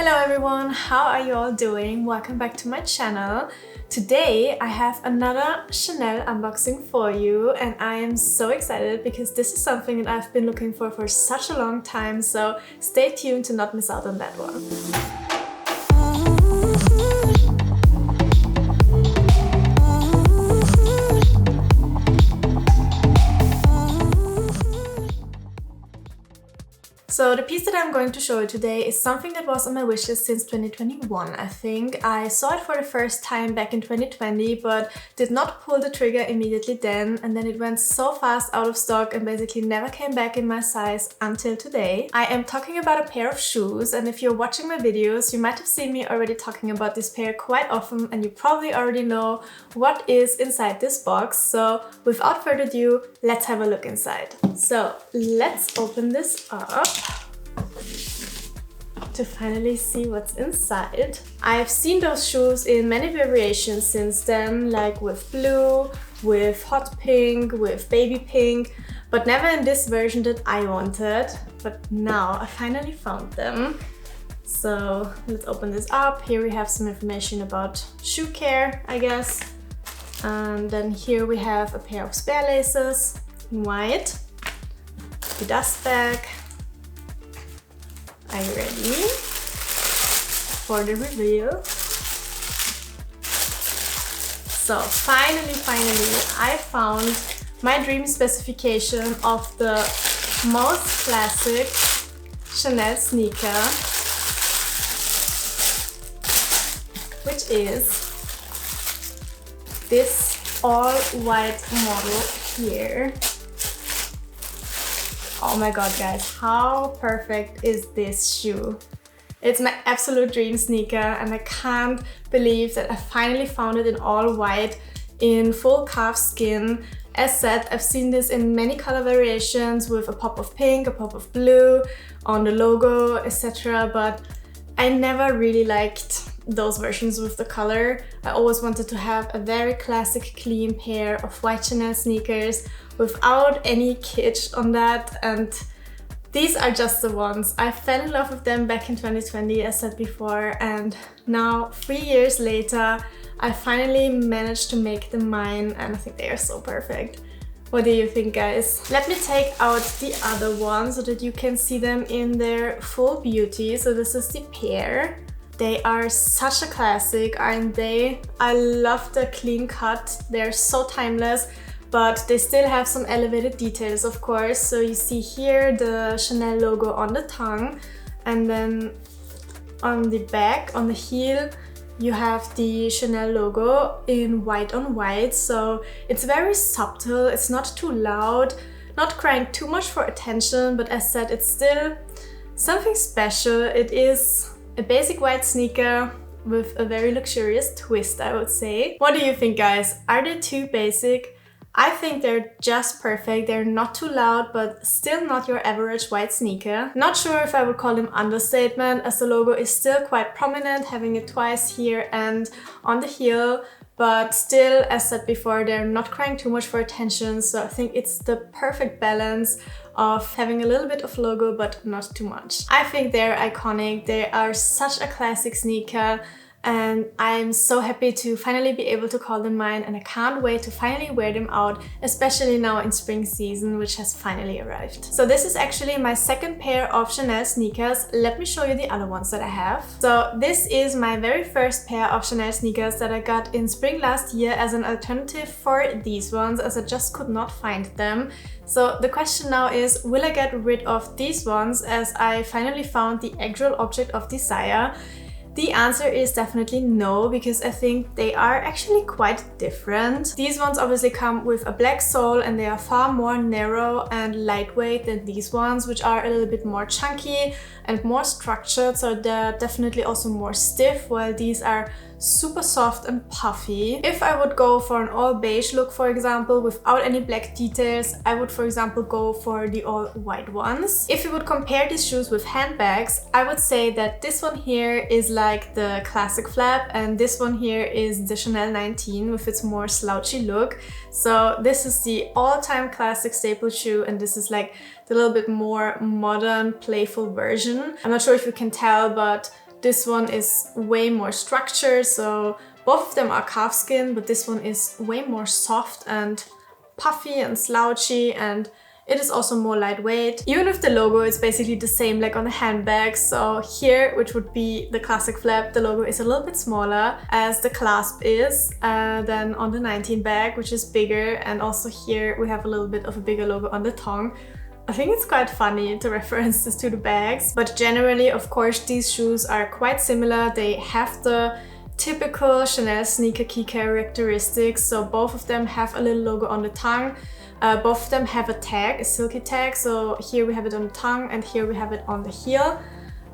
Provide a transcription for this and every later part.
Hello everyone, how are you all doing? Welcome back to my channel. Today I have another Chanel unboxing for you and I am so excited because this is something that I've been looking for such a long time, so stay tuned to not miss out on that one. So the piece that I'm going to show you today is something that was on my wishlist since 2021, I think. I saw it for the first time back in 2020, but did not pull the trigger immediately then, and then it went so fast out of stock and basically never came back in my size until today. I am talking about a pair of shoes, and if you're watching my videos, you might have seen me already talking about this pair quite often, and you probably already know what is inside this box. So without further ado, let's have a look inside. So let's open this up to finally see what's inside. I've seen those shoes in many variations since then, like with blue, with hot pink, with baby pink, but never in this version that I wanted. But now I finally found them. So let's open this up. Here we have some information about shoe care, I guess. And then here we have a pair of spare laces in white, the dust bag. Are you ready for the reveal? So finally, I found my dream specification of the most classic Chanel sneaker, which is this all-white model here. Oh my god guys, how perfect is this shoe? It's my absolute dream sneaker and I can't believe that I finally found it in all white in full calf skin. As said, I've seen this in many color variations with a pop of pink, a pop of blue on the logo, etc. But I never really liked those versions with the color. I always wanted to have a very classic clean pair of white Chanel sneakers without any kitsch on that, and these are just the ones. I fell in love with them back in 2020, as said before, and now 3 years later I finally managed to make them mine and I think they are so perfect. What do you think, guys? Let me take out the other one so that you can see them in their full beauty. So this is the pair. They are such a classic, aren't they? I love the clean cut. They're so timeless, but they still have some elevated details, of course. So you see here the Chanel logo on the tongue, and then on the back, on the heel, you have the Chanel logo in white on white. So it's very subtle, it's not too loud, not crying too much for attention, but as said, it's still something special. It is a basic white sneaker with a very luxurious twist, I would say. What do you think, guys? Are they too basic? I think they're just perfect. They're not too loud, but still not your average white sneaker. Not sure if I would call them understatement, as the logo is still quite prominent, having it twice here and on the heel. But still, as said before, they're not crying too much for attention, so I think it's the perfect balance of having a little bit of logo but not too much. I think they're iconic. They are such a classic sneaker, and I'm so happy to finally be able to call them mine, and I can't wait to finally wear them out, especially now in spring season, which has finally arrived. So this is actually my second pair of Chanel sneakers. Let me show you the other ones that I have. So this is my very first pair of Chanel sneakers that I got in spring last year as an alternative for these ones, as I just could not find them. So the question now is, will I get rid of these ones as I finally found the actual object of desire? The answer is definitely no, because I think they are actually quite different. These ones obviously come with a black sole and they are far more narrow and lightweight than these ones, which are a little bit more chunky and more structured, so they're definitely also more stiff, while these are super soft and puffy. If I would go for an all beige look, for example, without any black details, I would, for example, go for the all white ones. If you would compare these shoes with handbags, I would say that this one here is like the classic flap, and this one here is the Chanel 19 with its more slouchy look. So this is the all-time classic staple shoe, and this is like the little bit more modern, playful version. I'm not sure if you can tell, but This one is way more structured, so both of them are calfskin, but this one is way more soft and puffy and slouchy, and it is also more lightweight. Even with the logo, it's basically the same like on the handbag. So here, which would be the classic flap, the logo is a little bit smaller as the clasp is than on the 19 bag, which is bigger. And also here we have a little bit of a bigger logo on the tongue. I think it's quite funny to reference this to the bags, but generally, of course, these shoes are quite similar. They have the typical Chanel sneaker key characteristics. So both of them have a little logo on the tongue. Both of them have a tag, a silky tag. So here we have it on the tongue and here we have it on the heel.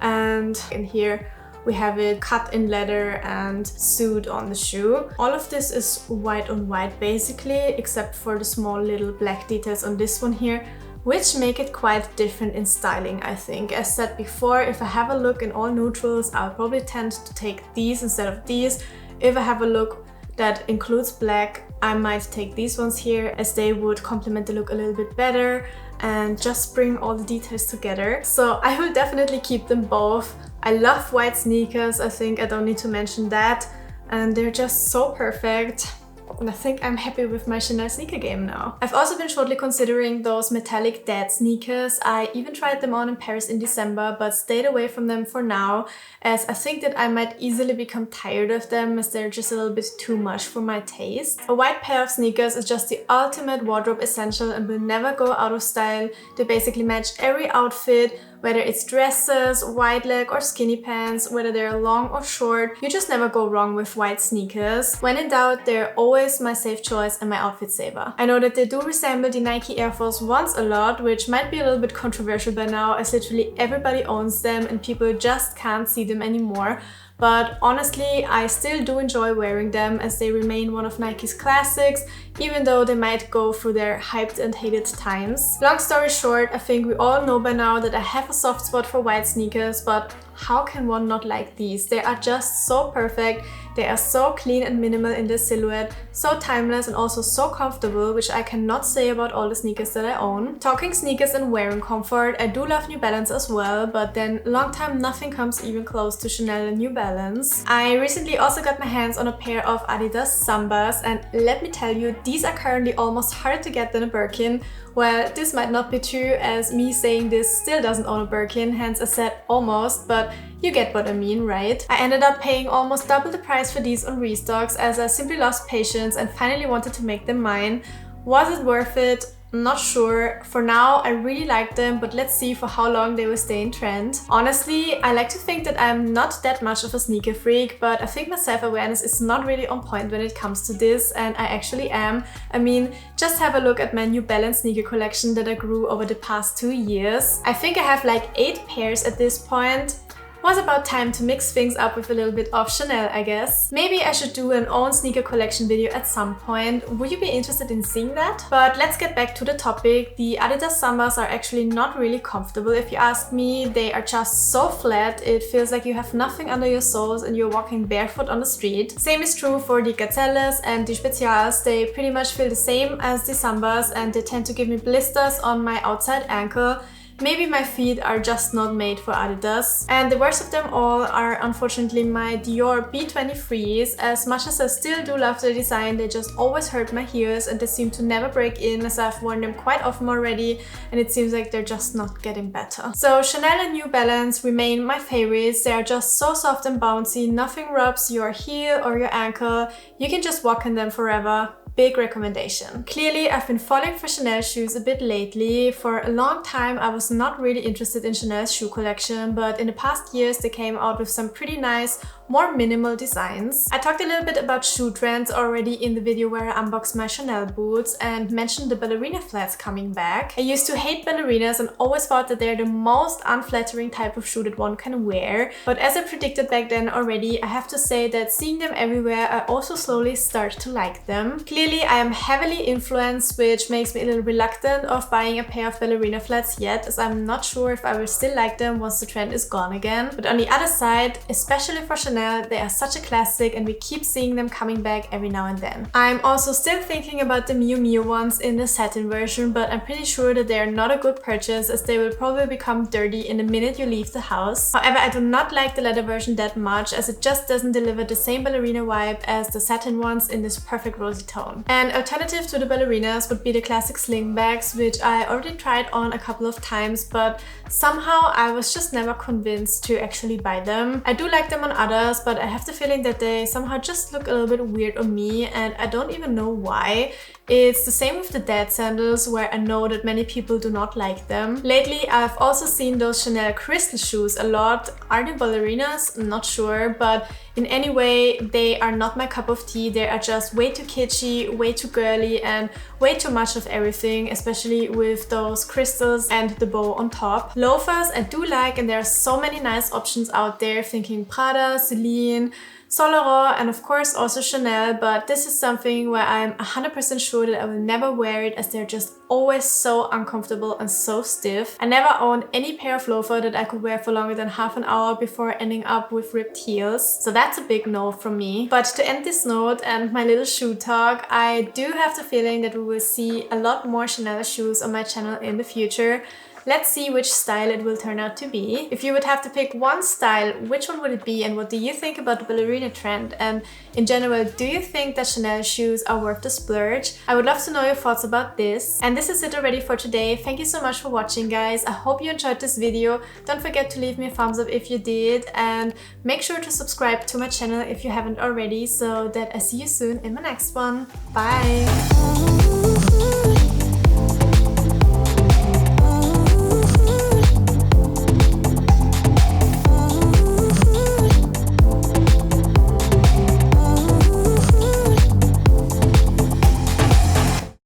And in here we have it cut in leather and sewed on the shoe. All of this is white on white basically, except for the small little black details on this one here, which make it quite different in styling, I think. As said before, if I have a look in all neutrals, I'll probably tend to take these instead of these. If I have a look that includes black, I might take these ones here as they would complement the look a little bit better and just bring all the details together. So I will definitely keep them both. I love white sneakers, I think I don't need to mention that. And they're just so perfect. And I think I'm happy with my Chanel sneaker game now. I've also been shortly considering those metallic dad sneakers. I even tried them on in Paris in December, but stayed away from them for now, as I think that I might easily become tired of them as they're just a little bit too much for my taste. A white pair of sneakers is just the ultimate wardrobe essential and will never go out of style. They basically match every outfit, whether it's dresses, wide leg or skinny pants, whether they're long or short, you just never go wrong with white sneakers. When in doubt, they're always my safe choice and my outfit saver. I know that they do resemble the Nike Air Force Ones a lot, which might be a little bit controversial by now, as literally everybody owns them and people just can't see them anymore. But honestly, I still do enjoy wearing them as they remain one of Nike's classics, even though they might go through their hyped and hated times. Long story short, I think we all know by now that I have a soft spot for white sneakers, but how can one not like these? They are just so perfect. They are so clean and minimal in their silhouette, so timeless and also so comfortable, which I cannot say about all the sneakers that I own. Talking sneakers and wearing comfort, I do love New Balance as well, but then long time nothing comes even close to Chanel and New Balance. I recently also got my hands on a pair of Adidas Sambas, and let me tell you, these are currently almost harder to get than a Birkin. Well, this might not be true, as me saying this still doesn't own a Birkin, hence I said almost, but you get what I mean, right? I ended up paying almost double the price for these on restocks as I simply lost patience and finally wanted to make them mine. Was it worth it? Not sure. For now, I really like them, but let's see for how long they will stay in trend. Honestly, I like to think that I'm not that much of a sneaker freak, but I think my self-awareness is not really on point when it comes to this, and I actually am. I mean, just have a look at my New Balance sneaker collection that I grew over the past 2 years. I think I have like 8 pairs at this point. Was about time to mix things up with a little bit of Chanel, I guess. Maybe I should do an own sneaker collection video at some point. Would you be interested in seeing that? But let's get back to the topic. The Adidas Sambas are actually not really comfortable if you ask me. They are just so flat, it feels like you have nothing under your soles and you're walking barefoot on the street. Same is true for the Gazelles and the Spezials. They pretty much feel the same as the Sambas and they tend to give me blisters on my outside ankle. Maybe my feet are just not made for Adidas. And the worst of them all are unfortunately my Dior B23s. As much as I still do love the design, they just always hurt my heels and they seem to never break in, as I've worn them quite often already and it seems like they're just not getting better. So Chanel and New Balance remain my favorites. They are just so soft and bouncy, nothing rubs your heel or your ankle. You can just walk in them forever. Big recommendation. Clearly, I've been falling for Chanel shoes a bit lately. For a long time, I was not really interested in Chanel's shoe collection, but in the past years, they came out with some pretty nice, more minimal designs. I talked a little bit about shoe trends already in the video where I unboxed my Chanel boots and mentioned the ballerina flats coming back. I used to hate ballerinas and always thought that they're the most unflattering type of shoe that one can wear. But as I predicted back then already, I have to say that seeing them everywhere, I also slowly start to like them. Clearly, Clearly, I am heavily influenced, which makes me a little reluctant of buying a pair of ballerina flats yet, as I'm not sure if I will still like them once the trend is gone again. But on the other side, especially for Chanel, they are such a classic and we keep seeing them coming back every now and then. I'm also still thinking about the MiuMiu ones in the satin version, but I'm pretty sure that they are not a good purchase as they will probably become dirty in the minute you leave the house. However, I do not like the leather version that much as it just doesn't deliver the same ballerina vibe as the satin ones in this perfect rosy tone. An alternative to the ballerinas would be the classic slingbacks, which I already tried on a couple of times, but somehow I was just never convinced to actually buy them. I do like them on others, but I have the feeling that they somehow just look a little bit weird on me and I don't even know why. It's the same with the dad sandals, where I know that many people do not like them. Lately, I've also seen those Chanel crystal shoes a lot. Are they ballerinas? I'm not sure, but in any way, they are not my cup of tea. They are just way too kitschy, way too girly, and way too much of everything, especially with those crystals and the bow on top. Loafers I do like, and there are so many nice options out there, thinking Prada, Celine, Saint Laurent, and of course also Chanel, but this is something where I'm 100% sure that I will never wear it as they're just always so uncomfortable and so stiff. I never owned any pair of loafer that I could wear for longer than half an hour before ending up with ripped heels. So that's a big no from me. But to end this note and my little shoe talk, I do have the feeling that we will see a lot more Chanel shoes on my channel in the future. Let's see which style it will turn out to be. If you would have to pick one style, which one would it be and what do you think about the ballerina trend? And in general, do you think that Chanel shoes are worth the splurge? I would love to know your thoughts about this. And this is it already for today. Thank you so much for watching, guys. I hope you enjoyed this video. Don't forget to leave me a thumbs up if you did, and make sure to subscribe to my channel if you haven't already, so that I see you soon in my next one. Bye!